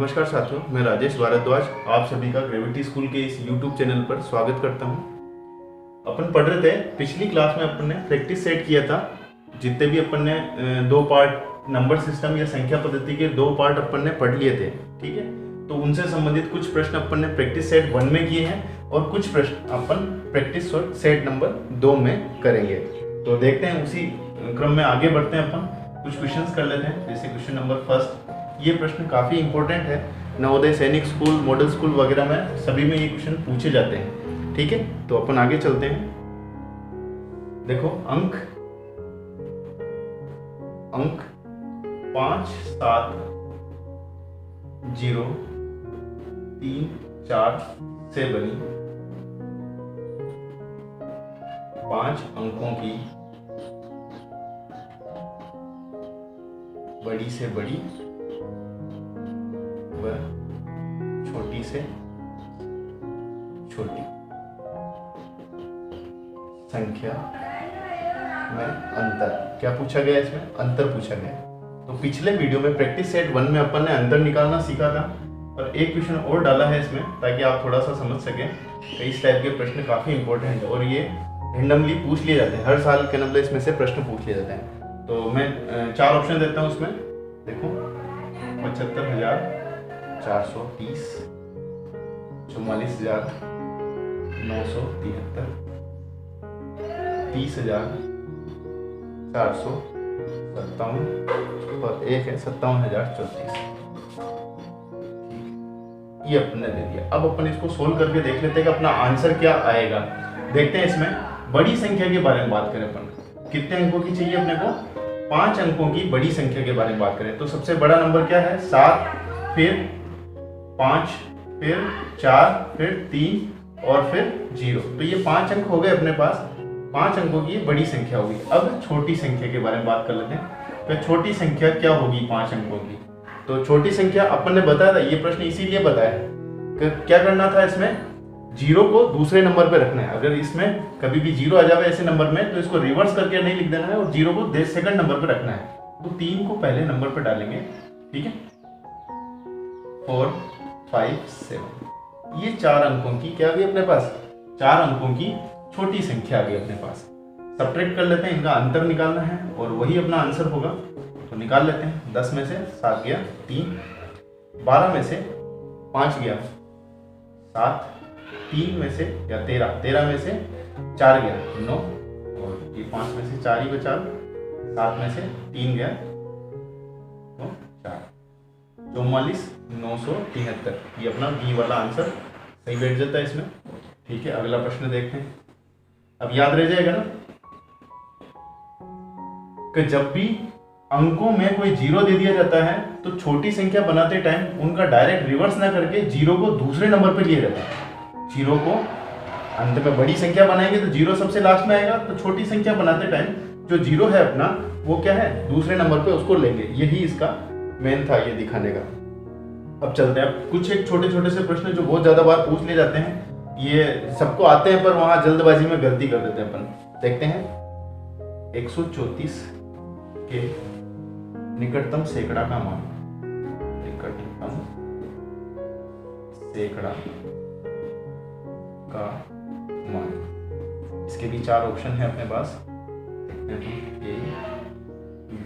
नमस्कार साथियों, मैं राजेश भारद्वाज आप सभी का ग्रेविटी स्कूल के इस YouTube चैनल पर स्वागत करता हूं। अपन पढ़ रहे थे, पिछली क्लास में अपन ने प्रैक्टिस सेट किया था। जितने भी अपन ने दो पार्ट नंबर सिस्टम या संख्या पद्धति के दो पार्ट अपन ने पढ़ लिए थे, ठीक है। तो उनसे संबंधित कुछ प्रश्न अपन ने प्रैक्टिस सेट 1 में किए हैं और कुछ प्रश्न अपन प्रैक्टिस सेट नंबर 2 में करेंगे। तो देखते हैं, उसी क्रम में आगे बढ़ते हैं। अपन कुछ क्वेश्चंस कर लेते हैं। जैसे क्वेश्चन नंबर फर्स्ट, ये प्रश्न काफ़ी इंपॉर्टेंट है। नवोदय सैनिक स्कूल, मॉडल स्कूल वगैरह में सभी में ये क्वेश्चन पूछे जाते हैं, ठीक है। तो अपन आगे चलते हैं। देखो, अंक 5 7 0 3 4 से बनी 5 अंकों की बड़ी से बड़ी व छोटी से छोटी संख्या में अंतर। क्या पूछा गया इसमें? अंतर पूछा गया। तो पिछले वीडियो में प्रैक्टिस सेट 1 में अपन ने अंतर निकालना सीखा था और एक क्वेश्चन और डाला है इसमें ताकि आप थोड़ा सा समझ सकें। इस टाइप के प्रश्न काफ़ी इंपॉर्टेंट है और ये रैंडमली पूछ लिए जाते हैं। हर साल के नंबर इसमें से प्रश्न पूछ लिए जाते हैं। तो मैं 4 ऑप्शन देता हूँ उसमें। देखो, 75,430, 44,973, 30,457 और एक है 57,034। ये अपने दे दिया। अब अपन इसको सोल्व करके देख लेते हैं कि अपना आंसर क्या आएगा। देखते हैं, इसमें बड़ी संख्या के बारे में बात करें अपन। कितने अंकों की चाहिए अपने को? 5 अंकों की बड़ी संख्या के बारे में बात करें तो सबसे बड़ा नंबर क्या है? 7, फिर 5, फिर 4, फिर 3 और फिर 0। तो ये 5 अंक हो गए अपने पास। 5 अंकों की बड़ी संख्या होगी। अब छोटी संख्या के बारे में बात कर लेते हैं। तो छोटी संख्या क्या होगी 5 अंकों की? तो छोटी संख्या अपन ने बताया था, ये प्रश्न इसीलिए बताया कि क्या करना था, इसमें 0 को दूसरे नंबर पे रखना है। अगर इसमें कभी भी 0 आ जाए ऐसे नंबर में तो इसको रिवर्स करके नहीं लिख देना है और 0 को सेकंड नंबर पे रखना है। तो 3 को पहले नंबर पे डालेंगे, ठीक है। 4 5 7, ये 4 अंकों की क्या आ गई अपने पास? 4 अंकों की छोटी संख्या आ गई अपने पास। सब्ट्रैक्ट कर लेते हैं, इनका अंतर निकालना है और वही अपना आंसर होगा। तो निकाल लेते हैं। 10 में से 7 गया 3, 12 में से 5 गया 7, 3 में से या 13 में से 4 गया 9 और ये 5 में से 4 ही बचा। 7 में से 3 गया तो 4, 44,973। ये अपना बी वाला आंसर सही बैठ जाता है इसमें, ठीक है। अगला प्रश्न देखते हैं। अब याद रह जाएगा ना कि जब भी अंकों में कोई 0 दे दिया जाता है तो छोटी संख्या बनाते टाइम उनका डायरेक्ट रिवर्स ना करके 0 को दूसरे नंबर पर लिया जाता है। 0 को अंत में बड़ी संख्या बनाएंगे तो 0 सबसे लास्ट में आएगा। तो छोटी संख्या बनाते टाइम जो 0 है अपना, वो क्या है? दूसरे नंबर पे उसको लेंगे। यही इसका मेन था, ये दिखाने का। अब चलते हैं। अब कुछ एक छोटे छोटे से प्रश्न जो बहुत ज्यादा बार पूछ लिए जाते हैं, ये सबको आते हैं पर वहां जल्दबाजी में गलती कर देते हैं अपन। देखते हैं, 134 के निकटतम सैकड़ा का मान। निकटतम सैकड़ा का मान। इसके भी 4 ऑप्शन है अपने पास। देखते हैं, A, B,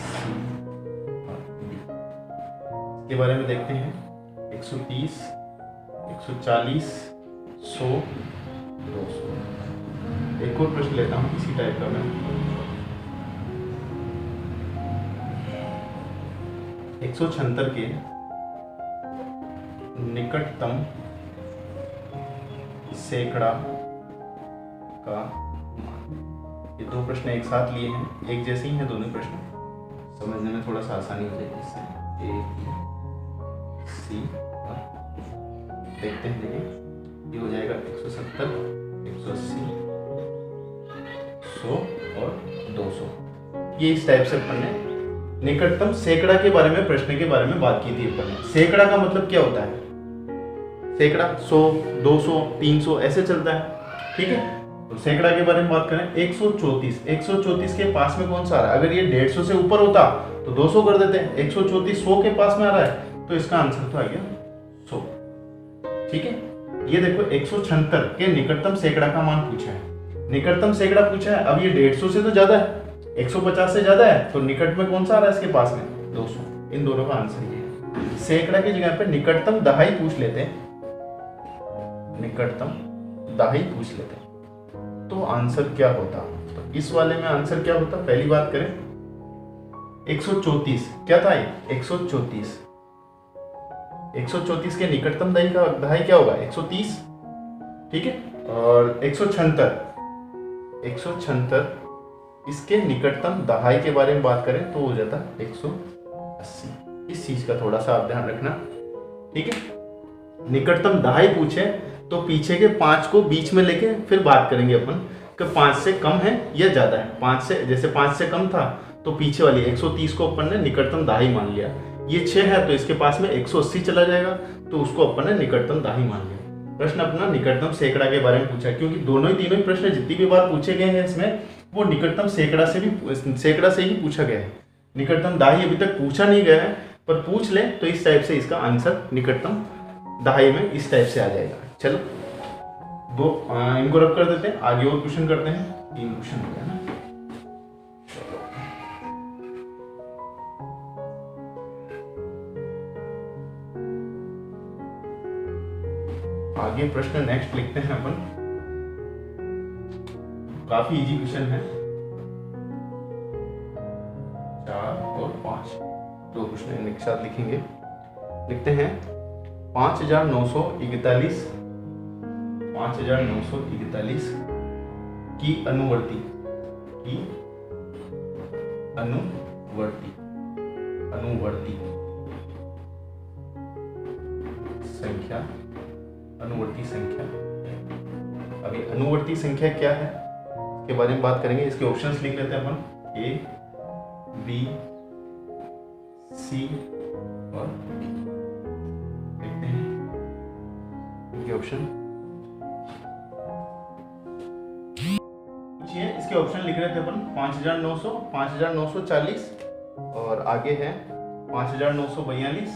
C और D। इसके बारे में देखते हैं। 130, 140, 100, 200। एक और प्रश्न लेता हूँ इसी टाइप का मैं। 176 के निकटतम सैकड़ा का मान। ये 2 प्रश्न एक साथ लिए हैं, एक जैसे ही हैं दोनों प्रश्न। समझने में थोड़ा सा आसानी हो जाएगी इससे। A, B, C और देखते हैं। देखिए, ये हो जाएगा 170, 180, 100 और 200। ये इस टाइप से अपन ने निकटतम सैकड़ा के बारे में, प्रश्न के बारे में बात की थी अपन ने। सैकड़ा का मतलब क्या होता है? सैकड़ा 100, 200, 300 ऐसे चलता है, ठीक है। तो सैकड़ा के बारे में बात करें 134, 134 के पास में कौन सा आ रहा है? अगर ये 150 से ऊपर होता तो 200 कर देते हैं, 134 100 के पास में आ रहा है तो इसका आंसर तो आ गया 100। ठीक है, ये देखो 176 के निकटतम सैकड़ा का मान पूछा है, निकटतम सैकड़ा पूछा है। अब ये 150 से तो ज्यादा है, 150 से ज्यादा है, तो निकट में कौन सा आ रहा है इसके पास में? 200। इन दोनों का आंसर ये है। सैकड़ा की जगह पे निकटतम दहाई पूछ लेते हैं, निकटतम दहाई पूछ लेते हैं तो आंसर क्या होता? तो इस वाले में आंसर क्या होता? पहली बात करें 134 क्या था ये? 134, 134 के निकटतम दहाई क्या होगा? 130। ठीक है, और 176, 176 इसके निकटतम दहाई के बारे में बात करें तो हो जाता 180। इस चीज का थोड़ा सा आप ध्यान रखना। ठीक है, निकटतम दहाई पूछे तो पीछे के 5 को बीच में लेके फिर बात करेंगे अपन कि 5 से कम है या ज्यादा है। 5 से, जैसे 5 से कम था तो पीछे वाली 130 को अपन ने निकटतम दहाई मान लिया। ये 6 है तो इसके पास में 180 चला जाएगा तो उसको अपन ने निकटतम दहाई मान लिया। प्रश्न अपना निकटतम सैकड़ा के बारे में पूछा, क्योंकि दोनों ही तीनों ही प्रश्न जितनी भी बार पूछे गए हैं इसमें वो निकटतम सैकड़ा से ही पूछा गया है। निकटतम दहाई अभी तक पूछा नहीं गया है, पर पूछ ले तो इस टाइप से इसका आंसर निकटतम दहाई में इस टाइप से आ जाएगा। चलो इनको रब कर देते हैं, आगे और क्वेश्चन करते हैं। 3 क्वेश्चन हो गया ना। आगे प्रश्न नेक्स्ट लिखते हैं अपन, काफी इजी क्वेश्चन है। 4 और 5 दो क्वेश्चन एक साथ लिखेंगे। लिखते हैं 5941 की अनुवर्ती संख्या। अभी अनुवर्ती संख्या क्या है इसके बारे में बात करेंगे। इसके ऑप्शंस लिख लेते हैं अपन, ए, बी, सी और डी। देखते हैं इनके ऑप्शन। इसके ऑप्शन लिख रहे थे अपन 5900, 5940 और आगे है 5942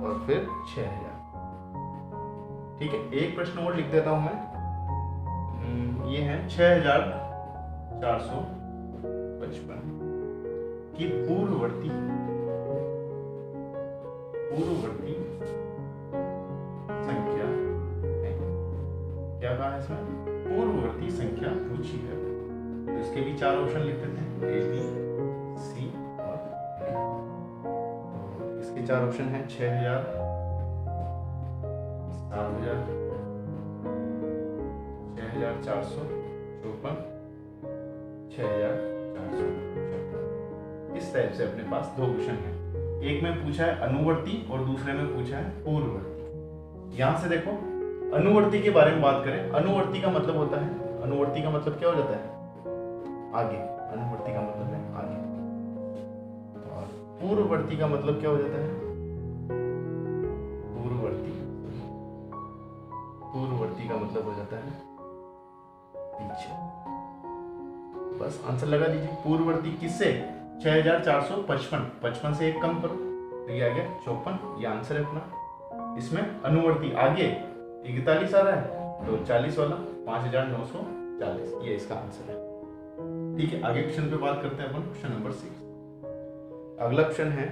और फिर 6000। ठीक है, एक प्रश्न और लिख देता हूं मैं। ये है 6455 की पूर्ववर्ती संख्या है। क्या कहा है इसमें? पूर्ववर्ती संख्या पूछी है। तो इसके भी 4 ऑप्शन लिख देते हैं, ए, बी, सी और डी। तो इसके 4 ऑप्शन हैं 6000, 7000, 6454, 6454। इस टाइप से अपने पास 2 क्वेश्चन है। एक में पूछा है अनुवर्ती और दूसरे में पूछा है पूर्ववर्ती। यहां से देखो, अनुवर्ती के बारे में बात करें। अनुवर्ती का मतलब होता है, अनुवर्ती का मतलब क्या हो जाता है? आगे। अनुवर्ती का मतलब है आगे। और पूर्ववर्ती का मतलब क्या हो जाता है? पूर्ववर्ती का मतलब हो जाता है पीछे। बस आंसर लगा दीजिए। पूर्ववर्ती किससे? 6455, 55 से 1 कम करो तो ये आ गया 54। ये आंसर है अपना। इसमें अनुवर्ती आगे 41 आ रहा है तो 40 वाला 5940, ये इसका आंसर है। ठीक है, आगे क्वेश्चन पे बात करते हैं अपन। Question number 6। अगला क्वेश्चन है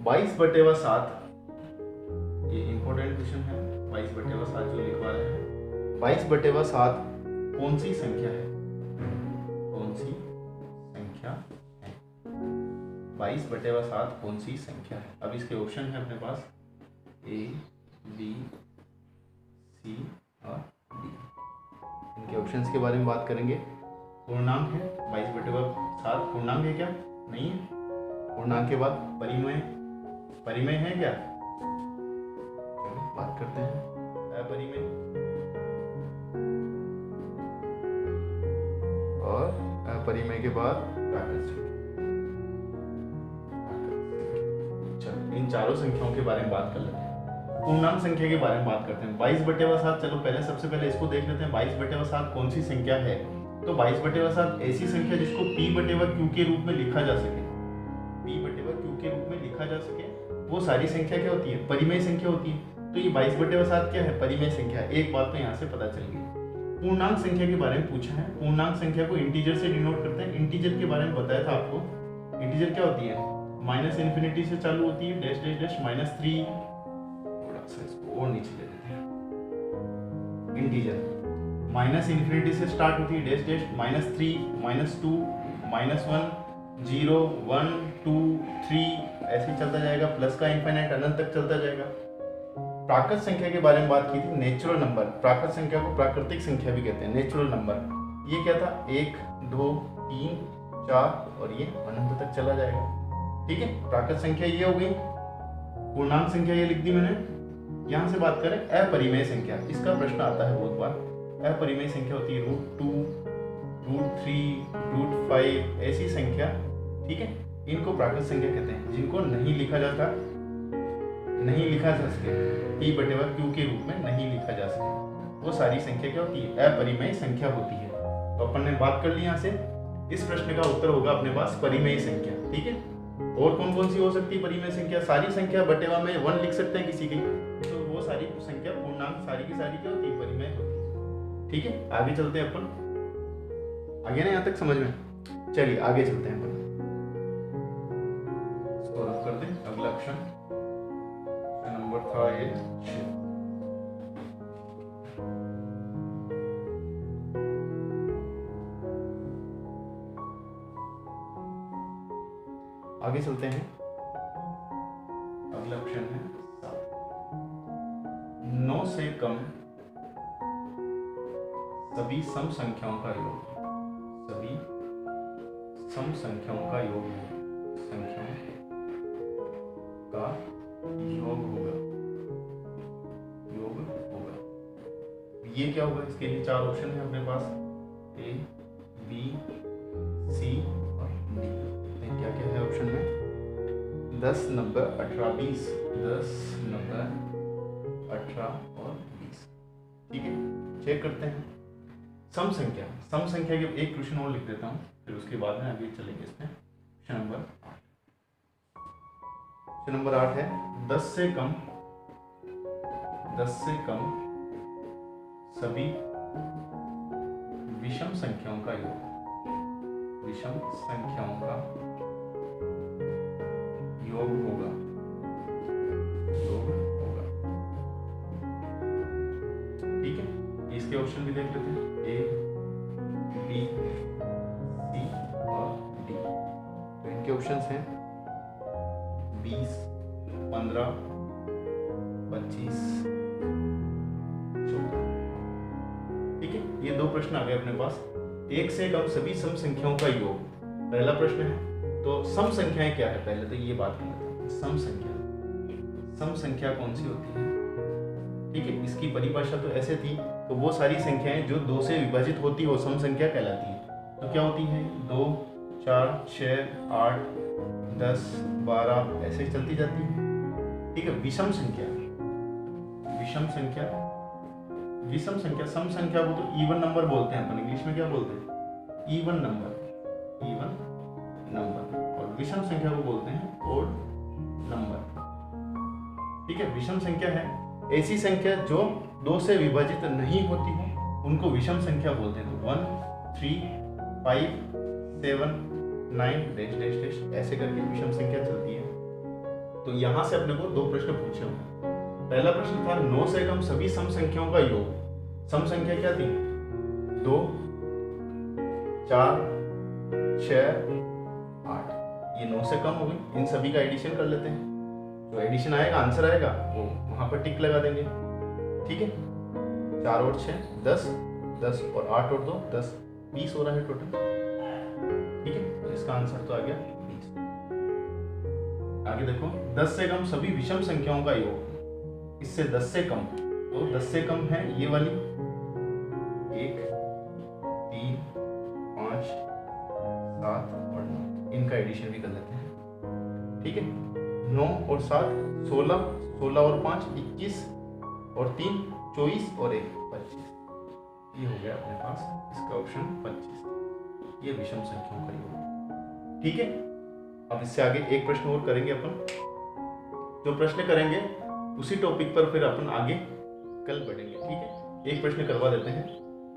22/7। ये इंपॉर्टेंट क्वेश्चन है। 22/7 जो लिखवा रहे हैं, 22/7 कौन सी संख्या है? 22/7 कौन सी संख्या है? अब इसके ऑप्शन है अपने पास, ए, बी, सी और डी। इनके ऑप्शंस के बारे में बात करेंगे। पूर्णांक है 22/7, पूर्णांक है क्या? नहीं है। पूर्णांक के बाद परिमेय है क्या? बात करते हैं अपरिमेय और अपरिमेय के बाद प्राकृतिक। चलो इन चारों संख्याओं के बारे में बात कर लेते हैं। पूर्णांक संख्या के बारे में बात करते हैं। 22/7, चलो पहले सबसे पहले इसको देख लेते हैं। 22/7 कौन सी संख्या है? तो 22/7 ऐसी संख्या जिसको p/q के रूप में लिखा जा सके, p/q के रूप में लिखा जा सके, वो सारी संख्या क्या होती है? परिमेय संख्या होती है। तो ये 22/7 क्या है? परिमेय संख्या। एक बात तो यहाँ से पता चल गई। पूर्णांक संख्या के बारे में पूछा है। पूर्णांक संख्या को इंटीजर से डिनोट करते हैं। इंटीजर के बारे में बताया था आपको। इंटीजर क्या होती है? -∞ से चालू होती है, डैश डैश डैश -3, थोड़ा सा इसको और नीचे ले लेते हैं। इंटीजर -∞ से स्टार्ट होती है, डैश डैश -3, -2, -1, 0, 1, 2, 3 ऐसे ही चलता जाएगा। प्लस का इनफाइनाइट अनंत तक चलता जाएगा। प्राकृत संख्या के बारे में बात की थी, नेचुरल नंबर। प्राकृत संख्या को प्राकृतिक संख्या भी कहते हैं, नेचुरल नंबर। ये क्या था? 1, 2, 3, 4 और ये अनंत तक चला जाएगा। ठीक है, प्राकृत संख्या ये हो गई। पूर्णांक संख्या ये लिख दी मैंने। यहाँ से बात करें अपरिमेय संख्या, इसका प्रश्न आता है बहुत बार। अपरिमेय संख्या होती है √2, √3, √5 ऐसी संख्या। ठीक है, इनको प्राकृत संख्या कहते हैं, जिनको नहीं लिखा जाता, नहीं लिखा जा सके, p/q के रूप में नहीं लिखा जा सके, वो सारी संख्या क्या होती है? अपरिमेय संख्या होती है। तो अपन ने बात कर ली यहाँ से। इस प्रश्न का उत्तर होगा अपने पास परिमेय संख्या। ठीक है, और कौन कौन सी हो सकती है परिमेय संख्या? सारी संख्या बटेवा में 1 लिख सकते हैं किसी की, तो वो सारी संख्या पूर्णांक सारी की सारी क्या होती है? परिमेय होती है। ठीक है, आगे चलते हैं अपन। आगे ना यहाँ तक समझ में? चलिए आगे चलते हैं अपन। इसको रख कर दें। अगला ऑप्शन नंबर था ये 6। आगे चलते हैं। अगला ऑप्शन है 7। 9 से कम सभी सम संख्याओं का योग, सभी सम संख्याओं का योग, संख्याओं का योग होगा, योग होगा। ये क्या होगा? इसके लिए 4 ऑप्शन है अपने पास, A, B, C और D। क्या क्या है ऑप्शन में? 10, 90, 18, 20, 10, 90, 18 और 20। ठीक है, चेक करते हैं। सम संख्या, सम संख्या के एक क्वेश्चन और लिख देता हूँ, फिर उसके बाद में आगे चलेंगे इसमें। Question number 8। क्वेश्चन नंबर 8 है 10 से कम सभी विषम संख्याओं का योग, विषम संख्याओं का योग होगा, योग होगा। ठीक है, इसके ऑप्शन भी देख लेते हैं, A, B, C और D। तो इनके ऑप्शंस हैं 20, 15, 25, 14। ठीक है, ये 2 प्रश्न आ गए अपने पास। 1 से कम सभी सम संख्याओं का योग, पहला प्रश्न है। तो सम संख्याएं क्या है? पहले तो ये बात कर लेते हैं। सम संख्या कौन सी होती है? ठीक है, इसकी परिभाषा तो ऐसे थी, तो वो सारी संख्याएं जो 2 से विभाजित होती हो सम संख्या कहलाती है। तो क्या होती है? 2, 4, 6, 8, 10, 12 ऐसे चलती जाती है। ठीक है, विषम संख्या, सम संख्या को तो इवन नंबर बोलते हैं अपन, इंग्लिश में क्या बोलते हैं? इवन नंबर, और विषम संख्या को बोलते हैं ओड नंबर। ठीक है, विषम संख्या है ऐसी संख्या जो 2 से विभाजित नहीं होती हो, उनको विषम संख्या बोलते हैं। तो 1, 3, 5, 7, 9 डैश डैश डैश ऐसे करके विषम संख्या चलती है। तो यहां से अपने को 2 प्रश्न पूछे हुए। पहला प्रश्न था 9 से कम सभी सम संख्याओं का योग। सम संख्या क्या थी? 2, 4, 6, 8। ये 9 से कम हो गई। इन सभी का एडिशन कर लेते हैं। जो एडिशन आएगा, आंसर आएगा, वो वहां पर टिक लगा देंगे। ठीक है, 4 और 6 10, 10 और 8 और 2 10, 20 हो रहा है टोटल। ठीक है, तो इसका आंसर तो आ गया 20। आगे देखो, 10 से कम सभी विषम संख्याओं का योग। इससे 10 से कम, तो 10 से कम है ये वाली 1, 3, 5, 7 और 9। इनका एडिशन भी कर लेते हैं। ठीक है, 9 और 7 16, 16 और 5 21 और 3 24 और 1 25। ये हो गया अपने पास इसका ऑप्शन 25। ये विषम संख्याओं का योग। ठीक है, अब इससे आगे एक प्रश्न और करेंगे अपन। जो प्रश्न करेंगे उसी टॉपिक पर फिर अपन आगे कल बढ़ेंगे। ठीक है, एक प्रश्न करवा देते हैं,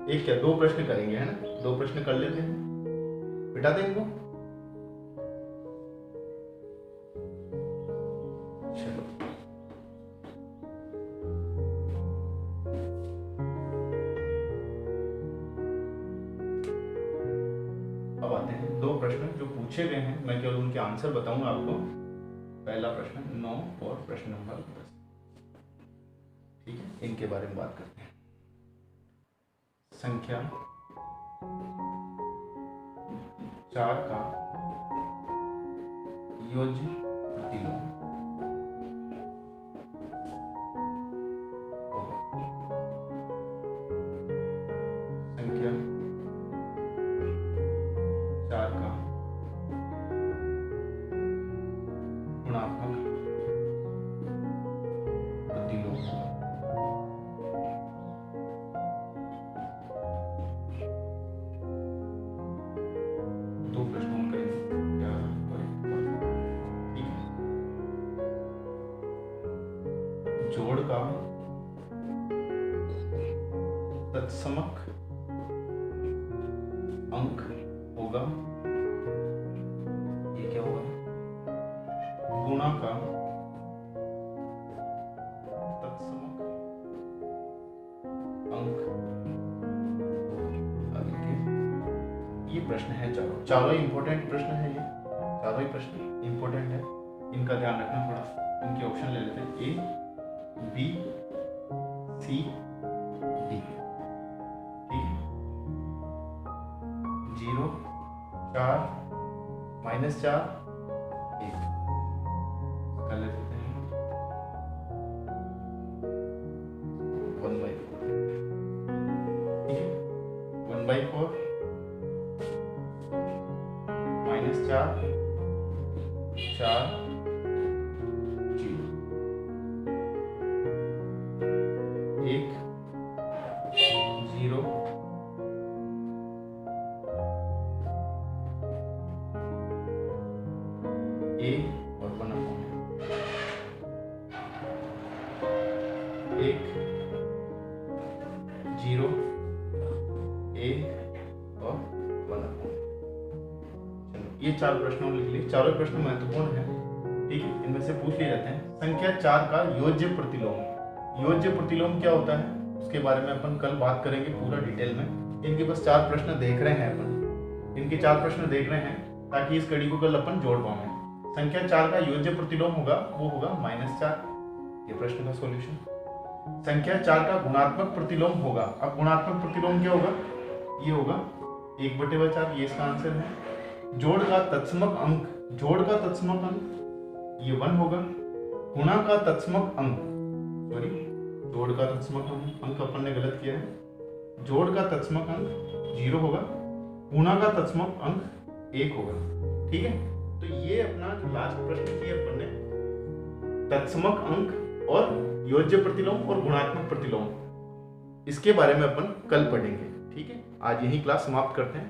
एक क्या 2 प्रश्न करेंगे, है ना, 2 प्रश्न कर लेते हैं, बिठा दें इनको। चलो अब आते हैं 2 प्रश्न जो पूछे गए हैं, मैं केवल उनके आंसर बताऊंगा आपको। पहला प्रश्न 9 और प्रश्न नंबर 10। ठीक है, इनके बारे में बात करते हैं। संख्या 4 का योज्य प्रतिलोम होगा। संख्या 4 का गुणात्मक प्रतिलोम होगा। जोड़ का तत्समक अंक होगा। ये क्या होगा? गुणा का तत्समक अंक। अब ये प्रश्न है, चारों इंपॉर्टेंट प्रश्न है। ये चारों ही प्रश्न इंपॉर्टेंट है, इनका ध्यान रखना थोड़ा। इनके ऑप्शन ले लेते हैं, ए बी सी डी। ठीक है, 0 4 -4 1 कर लेते हैं। 1/4। ठीक है, 1/4 -4 4 1 0 ए और 1/1 1 0 ए और 1/1। चलो ये 4 प्रश्नों लिख लिए। चारों प्रश्न महत्वपूर्ण हैं। ठीक है, इनमें से पूछ लिए जाते हैं। संख्या 4 का योज्य प्रतिलोम। योज्य प्रतिलोम क्या होता है उसके बारे में अपन कल बात करेंगे पूरा डिटेल में। इनके बस 4 प्रश्न देख रहे हैं अपन, इनके 4 प्रश्न देख रहे हैं ताकि इस कड़ी को कल अपन जोड़ पाए। संख्या 4 का योज्य प्रतिलोम होगा, वो होगा -4। ये प्रश्न का सॉल्यूशन। संख्या 4 का गुणात्मक प्रतिलोम होगा। अब गुणात्मक प्रतिलोम क्या होगा? ये होगा 1/4। ये इसका आंसर है। जोड़ का तत्समक अंक, जोड़ का तत्समक अंक ये 1 होगा। गुणा का तत्समक अंक, सॉरी जोड़ का तत्समक अंक अपन ने गलत किया है। जोड़ का तत्समक अंक 0 होगा। गुणा का तत्समक अंक 1 होगा। ठीक है, तो ये अपना लास्ट प्रश्न किया अपन ने, तत्समक अंक और योज्य प्रतिलोम और गुणात्मक प्रतिलोम, इसके बारे में अपन कल पढ़ेंगे। ठीक है, आज यही क्लास समाप्त करते हैं।